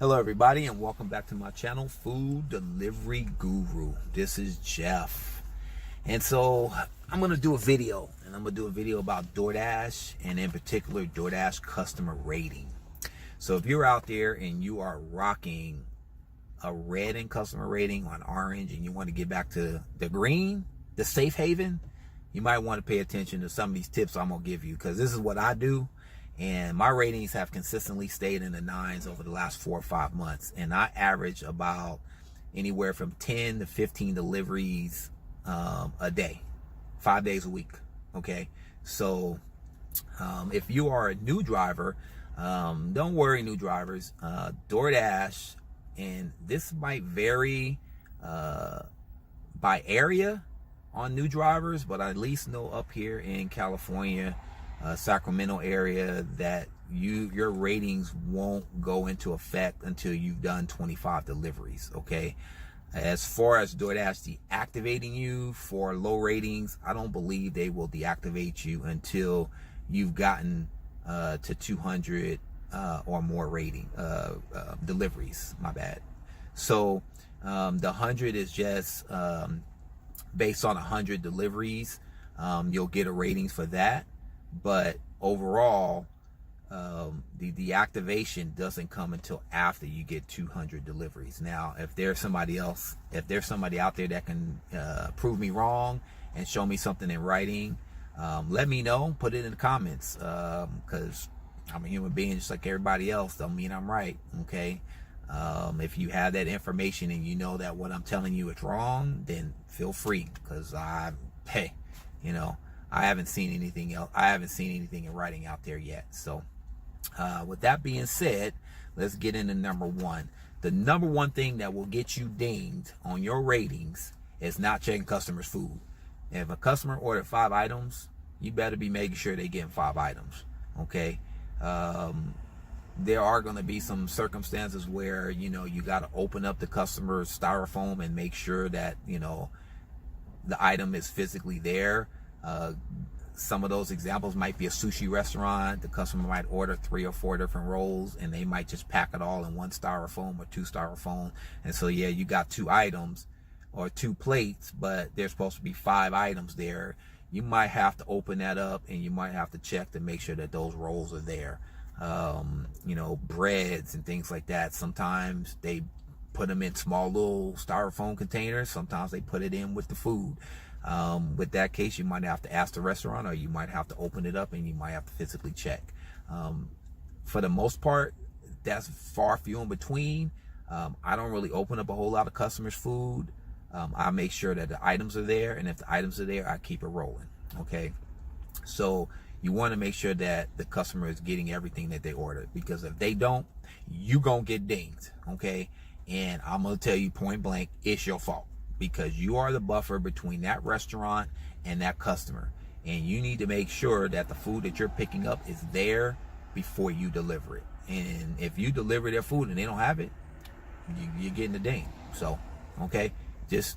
Hello everybody and welcome back to my channel, Food Delivery Guru. This is Jeff. And so I'm going to do a video about DoorDash, and in particular DoorDash customer rating. So if you're out there and you are rocking a red in customer rating on orange and you want to get back to the green, the safe haven, you might want to pay attention to some of these tips I'm going to give you, because this is what I do. And my ratings have consistently stayed in the 9s over the last 4 or 5 months. And I average about anywhere from 10 to 15 deliveries a day, 5 days a week. Okay. So if you are a new driver, don't worry, new drivers. DoorDash, and this might vary by area on new drivers, but I at least know up here in California, Sacramento area, that your ratings won't go into effect until you've done 25 deliveries. Okay. As far as DoorDash deactivating you for low ratings, I don't believe they will deactivate you until you've gotten to 200 or more rating deliveries. My bad. So the 100 is just based on 100 deliveries. You'll get a ratings for that. But overall, the deactivation doesn't come until after you get 200 deliveries. Now, if there's somebody out there that can prove me wrong and show me something in writing, let me know. Put it in the comments, because I'm a human being just like everybody else. Don't mean I'm right. Okay. If you have that information and you know that what I'm telling you is wrong, then feel free, because I haven't seen anything else. I haven't seen anything in writing out there yet. So with that being said, let's get into number one. The number one thing that will get you dinged on your ratings is not checking customers' food. If a customer ordered 5 items, you better be making sure they're getting 5 items. Okay. There are going to be some circumstances where, you got to open up the customer's styrofoam and make sure that, the item is physically there. Some of those examples might be a sushi restaurant. The customer might order 3 or 4 different rolls, and they might just pack it all in 1 styrofoam or 2 styrofoam. And so, yeah, you got 2 items or 2 plates, but there's supposed to be 5 items there. You might have to open that up, and you might have to check to make sure that those rolls are there. Breads and things like that. Sometimes they put them in small little styrofoam containers. Sometimes they put it in with the food. With that case, you might have to ask the restaurant, or you might have to open it up and you might have to physically check. For the most part, that's far few in between. I don't really open up a whole lot of customers' food. I make sure that the items are there, and if the items are there, I keep it rolling. Okay. So you want to make sure that the customer is getting everything that they ordered, because if they don't, you gonna get dinged. Okay. And I'm gonna tell you point blank, it's your fault, because you are the buffer between that restaurant and that customer. And you need to make sure that the food that you're picking up is there before you deliver it. And if you deliver their food and they don't have it, you're getting the ding. So, okay, just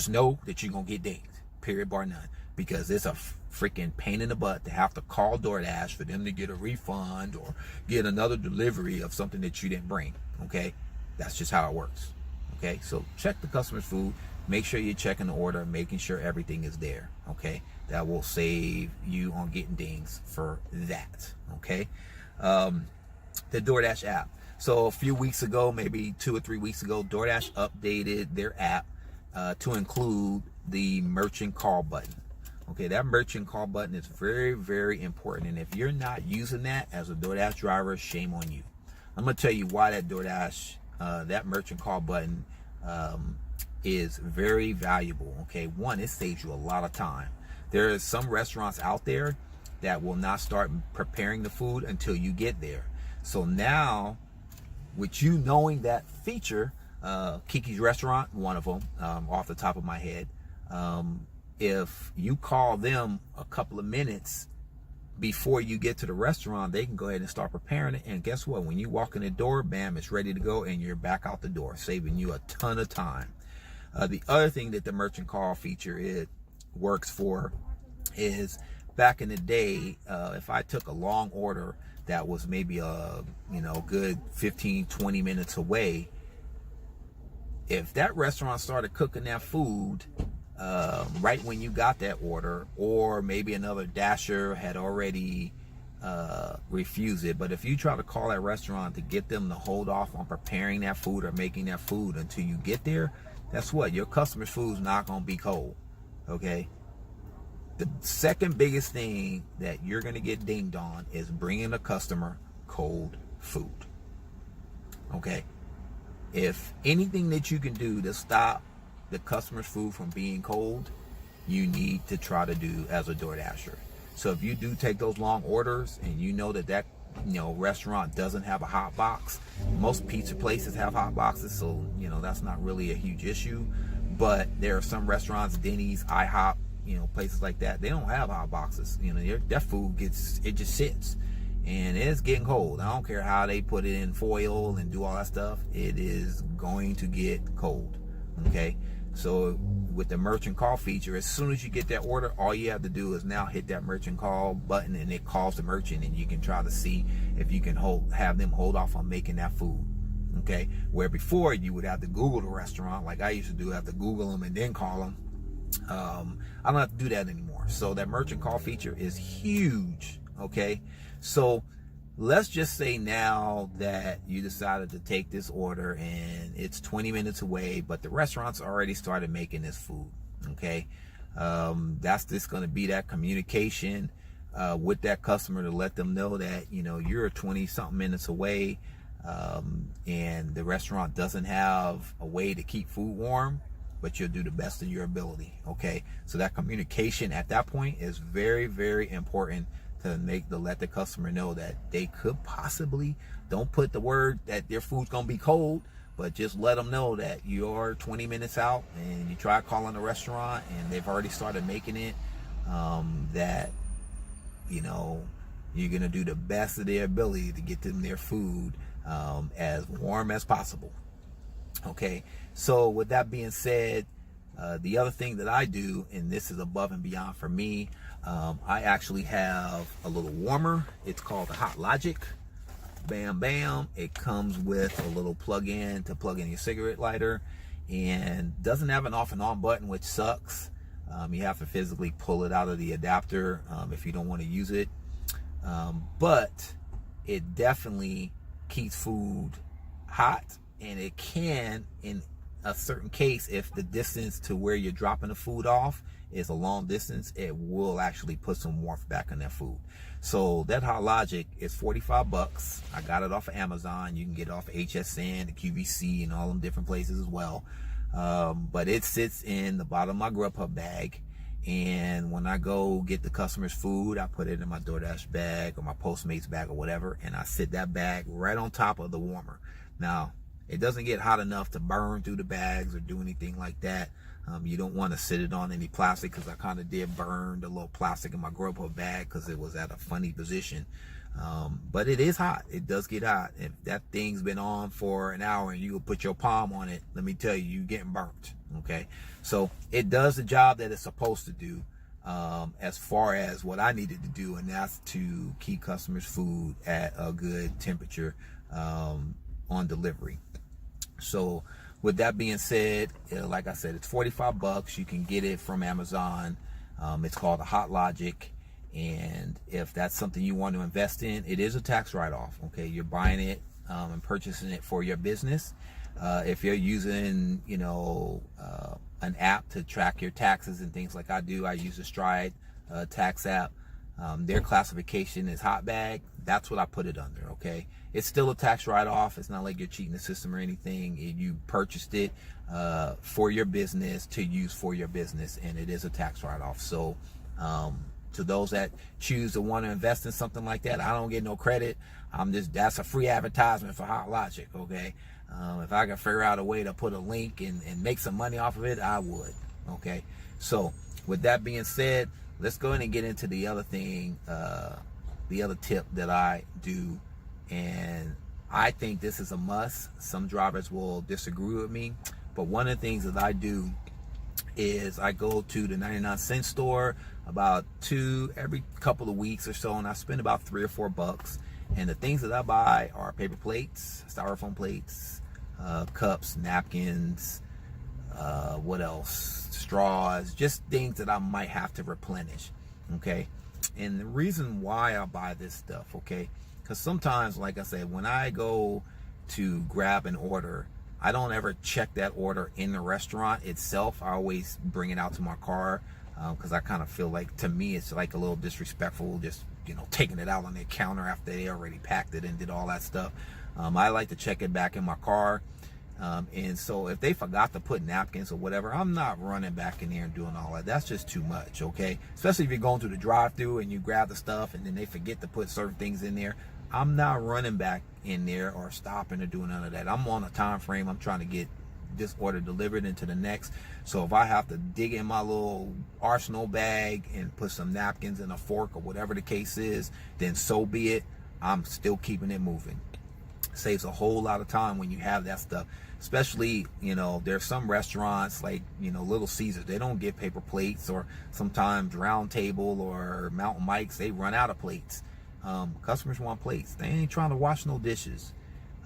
know that you're going to get dinged, period, bar none. Because it's a freaking pain in the butt to have to call DoorDash for them to get a refund or get another delivery of something that you didn't bring. Okay, that's just how it works. Okay, so check the customer's food. Make sure you're checking the order, making sure everything is there. Okay, that will save you on getting dings for that. Okay, the DoorDash app. So a few weeks ago, maybe 2 or 3 weeks ago, DoorDash updated their app to include the merchant call button. Okay, that merchant call button is very, very important. And if you're not using that as a DoorDash driver, shame on you. I'm going to tell you why that DoorDash, that merchant call button is very valuable. Okay, one, it saves you a lot of time. There are some restaurants out there that will not start preparing the food until you get there. So now, with you knowing that feature, Kiki's Restaurant, one of them, off the top of my head, if you call them a couple of minutes before you get to the restaurant, they can go ahead and start preparing it. And guess what? When you walk in the door, bam, it's ready to go, and you're back out the door, saving you a ton of time. The other thing that the merchant call feature works for is, back in the day, if I took a long order that was maybe a good 15-20 minutes away, if that restaurant started cooking that food right when you got that order, or maybe another dasher had already refused it, but if you try to call that restaurant to get them to hold off on preparing that food or making that food until you get there, that's what your customer's food's not going to be cold. Okay. The second biggest thing that you're going to get dinged on is bringing a customer cold food. Okay. If anything that you can do to stop the customer's food from being cold, you need to try to do as a DoorDasher. So if you do take those long orders and you know that restaurant doesn't have a hot box, most pizza places have hot boxes, so that's not really a huge issue. But there are some restaurants, Denny's, IHOP, places like that, they don't have hot boxes. That food just sits and it's getting cold. I don't care how they put it in foil and do all that stuff, it is going to get cold. Okay. So with the merchant call feature, as soon as you get that order, all you have to do is now hit that merchant call button, and it calls the merchant, and you can try to see if you can have them hold off on making that food. Okay. Where before you would have to Google the restaurant, like I used to do, have to Google them and then call them. I don't have to do that anymore. So that merchant call feature is huge. Okay. So let's just say now that you decided to take this order and it's 20 minutes away, but the restaurant's already started making this food. Okay. That's just going to be that communication with that customer to let them know that, you're 20 something minutes away, and the restaurant doesn't have a way to keep food warm, but you'll do the best of your ability. Okay. So that communication at that point is very, very important to let the customer know that they could possibly, don't put the word that their food's going to be cold, but just let them know that you're 20 minutes out and you try calling the restaurant and they've already started making it, that, you're going to do the best of their ability to get them their food as warm as possible. Okay. So with that being said, the other thing that I do, and this is above and beyond for me, I actually have a little warmer. It's called the Hot Logic. Bam, bam. It comes with a little plug-in to plug in your cigarette lighter, and doesn't have an off and on button, which sucks. You have to physically pull it out of the adapter if you don't want to use it. But it definitely keeps food hot, and it can, in a certain case, if the distance to where you're dropping the food off is a long distance, it will actually put some warmth back on that food. So that Hot Logic is $45. I got it off of Amazon. You can get it off of HSN, the QVC, and all them different places as well. But it sits in the bottom of my Grubhub bag, and when I go get the customer's food, I put it in my DoorDash bag or my Postmates bag or whatever, and I sit that bag right on top of the warmer. Now, it doesn't get hot enough to burn through the bags or do anything like that. You don't want to sit it on any plastic, because I kind of did burn the little plastic in my Grubhub bag because it was at a funny position. But it is hot. It does get hot. If that thing's been on for an hour and you put your palm on it, let me tell you, you're getting burnt. Okay. So it does the job that it's supposed to do, as far as what I needed to do, and that's to keep customers' food at a good temperature on delivery. So with that being said, like I said, it's $45. You can get it from Amazon. It's called a Hot Logic. And if that's something you want to invest in, it is a tax write-off. Okay, you're buying it and purchasing it for your business. If you're using, an app to track your taxes and things like I do, I use a Stride tax app. Their classification is hot bag. That's what I put it under. Okay, it's still a tax write-off. It's not like you're cheating the system or anything. You purchased it for your business, to use for your business, and it is a tax write-off. So to those that choose to want to invest in something like that, I don't get no credit. That's a free advertisement for Hot Logic. Okay, if I can figure out a way to put a link and make some money off of it, I would. Okay, so with that being said, let's go ahead and get into the other thing, the other tip that I do, and I think this is a must. Some drivers will disagree with me, but one of the things that I do is I go to the 99-cent store about every couple of weeks or so, and I spend about $3 or $4, And the things that I buy are paper plates, styrofoam plates, cups, napkins, what else? Straws, just things that I might have to replenish. Okay. And the reason why I buy this stuff, okay, because sometimes, like I said, when I go to grab an order, I don't ever check that order in the restaurant itself. I always bring it out to my car, because I kind of feel like, to me, it's like a little disrespectful just, taking it out on their counter after they already packed it and did all that stuff. I like to check it back in my car. And so if they forgot to put napkins or whatever, I'm not running back in there and doing all that. That's just too much, okay? Especially if you're going through the drive-thru and you grab the stuff and then they forget to put certain things in there. I'm not running back in there or stopping or doing none of that. I'm on a time frame. I'm trying to get this order delivered into the next. So if I have to dig in my little arsenal bag and put some napkins and a fork or whatever the case is, then so be it. I'm still keeping it moving. Saves a whole lot of time when you have that stuff. Especially, there's some restaurants like, Little Caesars, they don't get paper plates, or sometimes Round Table or Mountain Mike's, they run out of plates. Customers want plates. They ain't trying to wash no dishes.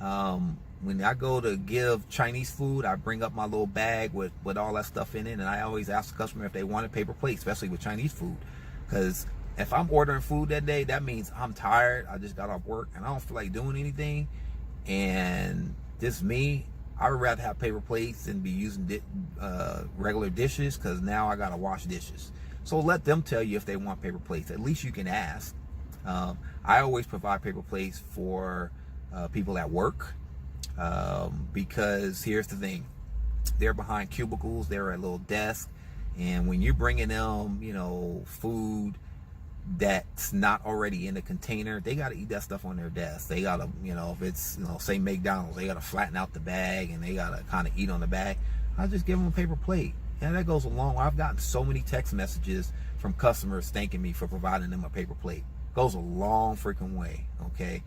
When I go to give Chinese food, I bring up my little bag with all that stuff in it, and I always ask the customer if they wanted paper plates, especially with Chinese food. Because if I'm ordering food that day, that means I'm tired, I just got off work, and I don't feel like doing anything. And this me, I would rather have paper plates than be using regular dishes, because now I gotta wash dishes. So let them tell you if they want paper plates. At least you can ask. I always provide paper plates for people at work, because here's the thing: they're behind cubicles, they're at a little desk, and when you're bringing them, food that's not already in the container, they got to eat that stuff on their desk. They got to, if it's, say McDonald's, they got to flatten out the bag and they got to kind of eat on the bag. I just give them a paper plate. And that goes along. I've gotten so many text messages from customers thanking me for providing them a paper plate. Goes a long freaking way, okay?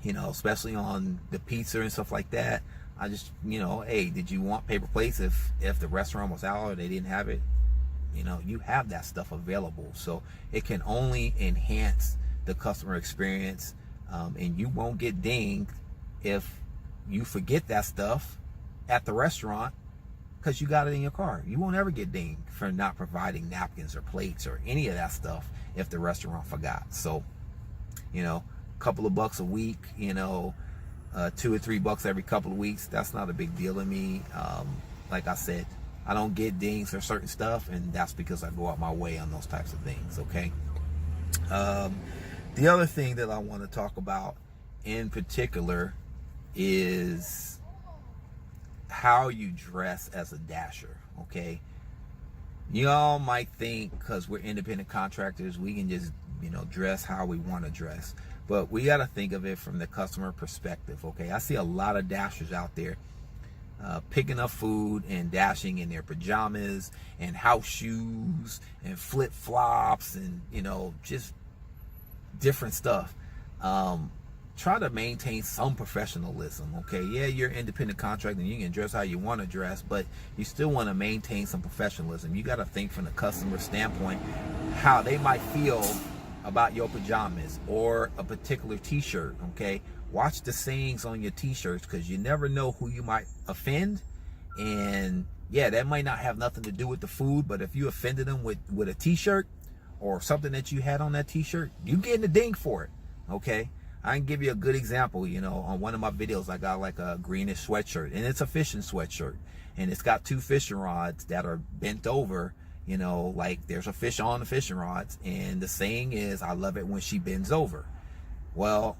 Especially on the pizza and stuff like that. I just, hey, did you want paper plates if the restaurant was out or they didn't have it? You have that stuff available, so it can only enhance the customer experience, and you won't get dinged if you forget that stuff at the restaurant because you got it in your car. You won't ever get dinged for not providing napkins or plates or any of that stuff if the restaurant forgot. So, a couple of bucks a week, $2 or $3 every couple of weeks, that's not a big deal to me. Like I said, I don't get dings for certain stuff, and that's because I go out my way on those types of things, okay? The other thing that I want to talk about in particular is how you dress as a dasher, okay? Y'all might think because we're independent contractors, we can just, dress how we want to dress. But we got to think of it from the customer perspective, okay? I see a lot of dashers out there picking up food and dashing in their pajamas and house shoes and flip-flops and just different stuff. Try to maintain some professionalism, okay? Yeah, you're an independent contractor and you can dress how you want to dress, but you still want to maintain some professionalism. You got to think from the customer standpoint how they might feel about your pajamas or a particular t-shirt, okay? Watch the sayings on your t-shirts, because you never know who you might offend. And yeah, that might not have nothing to do with the food, but if you offended them with a t-shirt or something that you had on that t-shirt, you getting a ding for it, okay? I can give you a good example. On one of my videos, I got like a greenish sweatshirt, and it's a fishing sweatshirt, and it's got 2 fishing rods that are bent over, like there's a fish on the fishing rods, and the saying is, I love it when she bends over. Well,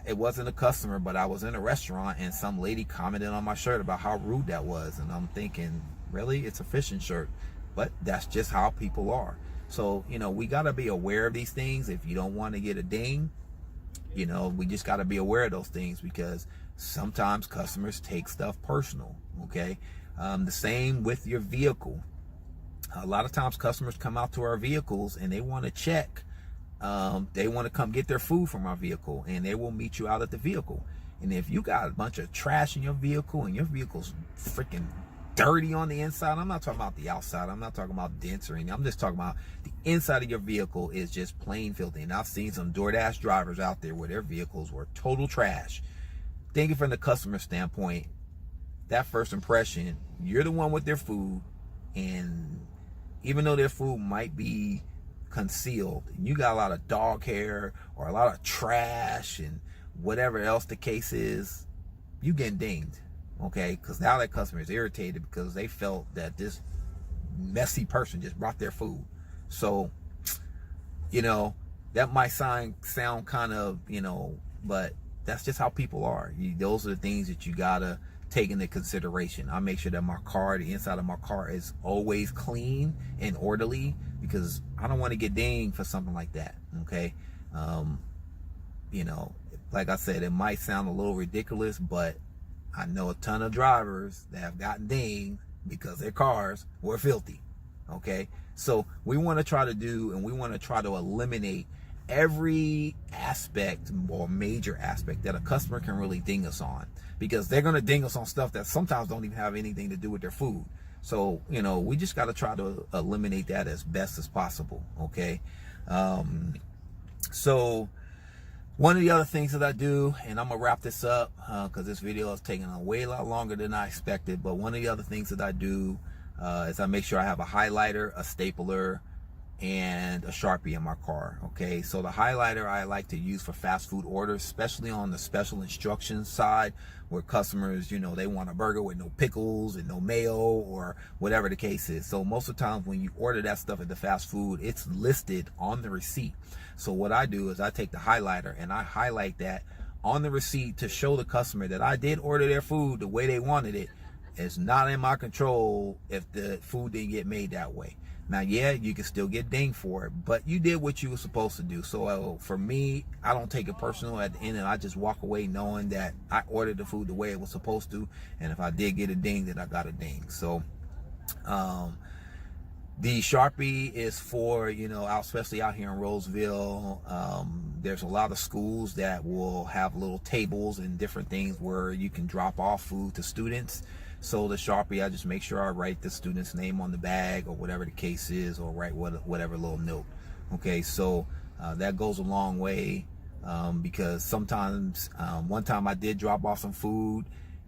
it wasn't a customer, but I was in a restaurant and some lady commented on my shirt about how rude that was. And I'm thinking, really? It's a fishing shirt. But that's just how people are. So, we got to be aware of these things. If you don't want to get a ding, we just got to be aware of those things, because sometimes customers take stuff personal, okay? The same with your vehicle. A lot of times customers come out to our vehicles and they want to check. They want to come get their food from our vehicle, and they will meet you out at the vehicle. And if you got a bunch of trash in your vehicle and your vehicle's freaking dirty on the inside. I'm not talking about the outside. I'm not talking about dents or anything. I'm just talking about the inside of your vehicle is just plain filthy. And I've seen some DoorDash drivers out there where their vehicles were total trash. Thinking from the customer standpoint, that first impression, you're the one with their food, and even though their food might be concealed, and you got a lot of dog hair or a lot of trash and whatever else the case is, you getting dinged, okay? Because now that customer is irritated because they felt that this messy person just brought their food. So, that might sound kind of, but that's just how people are. Those are the things that you gotta take into consideration. I make sure that the inside of my car is always clean and orderly, because I don't want to get dinged for something like that, okay? Like I said, it might sound a little ridiculous, but I know a ton of drivers that have gotten dinged because their cars were filthy, okay? So we want to try to eliminate every aspect or major aspect that a customer can really ding us on, because they're going to ding us on stuff that sometimes don't even have anything to do with their food. So, we just got to try to eliminate that as best as possible, okay? So one of the other things that I do, and I'm going to wrap this up because this video is taking a lot longer than I expected, but one of the other things that I do is I make sure I have a highlighter, a stapler, and a Sharpie in my car, okay? So the highlighter I like to use for fast food orders, especially on the special instructions side, where customers, they want a burger with no pickles and no mayo or whatever the case is. So most of the times when you order that stuff at the fast food, it's listed on the receipt. So what I do is I take the highlighter and I highlight that on the receipt to show the customer that I did order their food the way they wanted it. It's not in my control if the food didn't get made that way. Now, yeah, you can still get dinged for it, but you did what you were supposed to do. So for me, I don't take it personal at the end, and I just walk away knowing that I ordered the food the way it was supposed to. And if I did get a ding, then I got a ding. So the Sharpie is for, especially out here in Roseville, there's a lot of schools that will have little tables and different things where you can drop off food to students. So the Sharpie, I just make sure I write the student's name on the bag or whatever the case is, or write whatever little note. Okay, so that goes a long way, because sometimes, one time I did drop off some food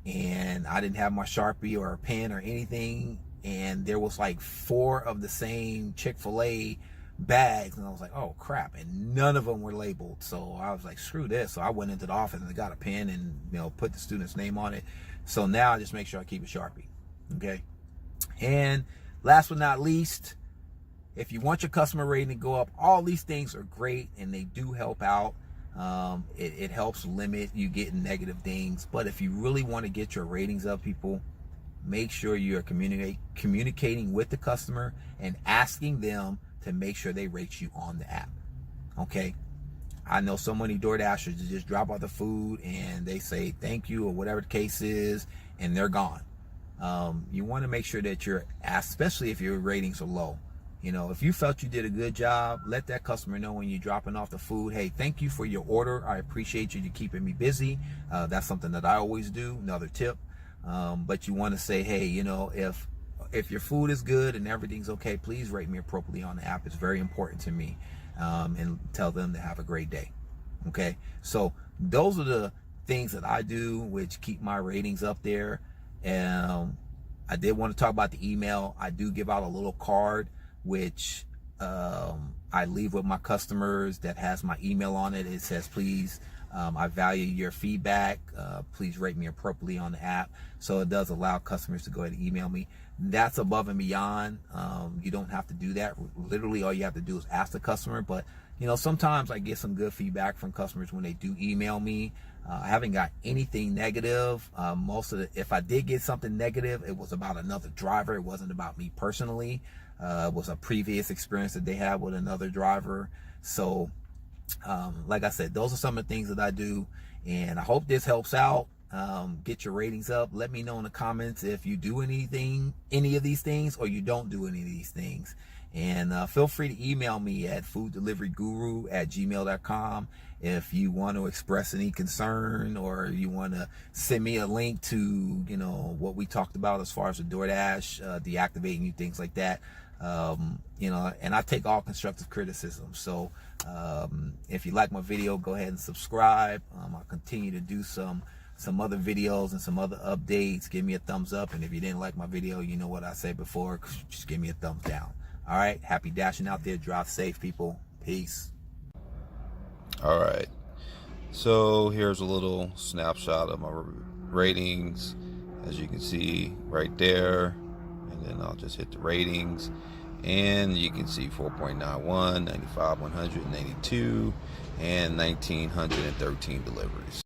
and I didn't have my Sharpie or a pen or anything, and there was like 4 of the same Chick-fil-A bags, and I was like, oh crap, and none of them were labeled. So I was like, screw this. So I went into the office and I got a pen and put the student's name on it. So now I just make sure I keep a Sharpie, okay? And last but not least, if you want your customer rating to go up, all these things are great and they do help out. It helps limit you getting negative things. But if you really want to get your ratings up, people, make sure you're communicating with the customer and asking them to make sure they rate you on the app, okay? I know so many DoorDashers that just drop off the food and they say thank you or whatever the case is, and they're gone. You want to make sure that especially if your ratings are low, if you felt you did a good job, let that customer know when you're dropping off the food, hey, thank you for your order. I appreciate you. You're keeping me busy. That's something that I always do. Another tip. But you want to say, hey, if your food is good and everything's okay, please rate me appropriately on the app. It's very important to me. And tell them to have a great day. Okay, so those are the things that I do which keep my ratings up there. I did want to talk about the email. I do give out a little card which I leave with my customers that has my email on it. It says, please, I value your feedback. Please rate me appropriately on the app. So it does allow customers to go ahead and email me. That's above and beyond. You don't have to do that. Literally, all you have to do is ask the customer. But, sometimes I get some good feedback from customers when they do email me. I haven't got anything negative. If I did get something negative, it was about another driver. It wasn't about me personally. It was a previous experience that they had with another driver. So, like I said, those are some of the things that I do, and I hope this helps out. Get your ratings up. Let me know in the comments if you do any of these things, or you don't do any of these things. And feel free to email me at fooddeliveryguru@gmail.com if you want to express any concern, or you want to send me a link to, you know, what we talked about as far as the DoorDash, deactivating you, things like that. You know, and I take all constructive criticism. So if you like my video, go ahead and subscribe. I'll continue to do some other videos and some other updates. Give me a thumbs up, and if you didn't like my video, you know what I said before, just give me a thumbs down. All right, happy dashing out there. Drive safe, people. Peace. All right, so here's a little snapshot of my ratings, as you can see right there, and then I'll just hit the ratings, and you can see 4.91, 95, 182, and 1,913 deliveries.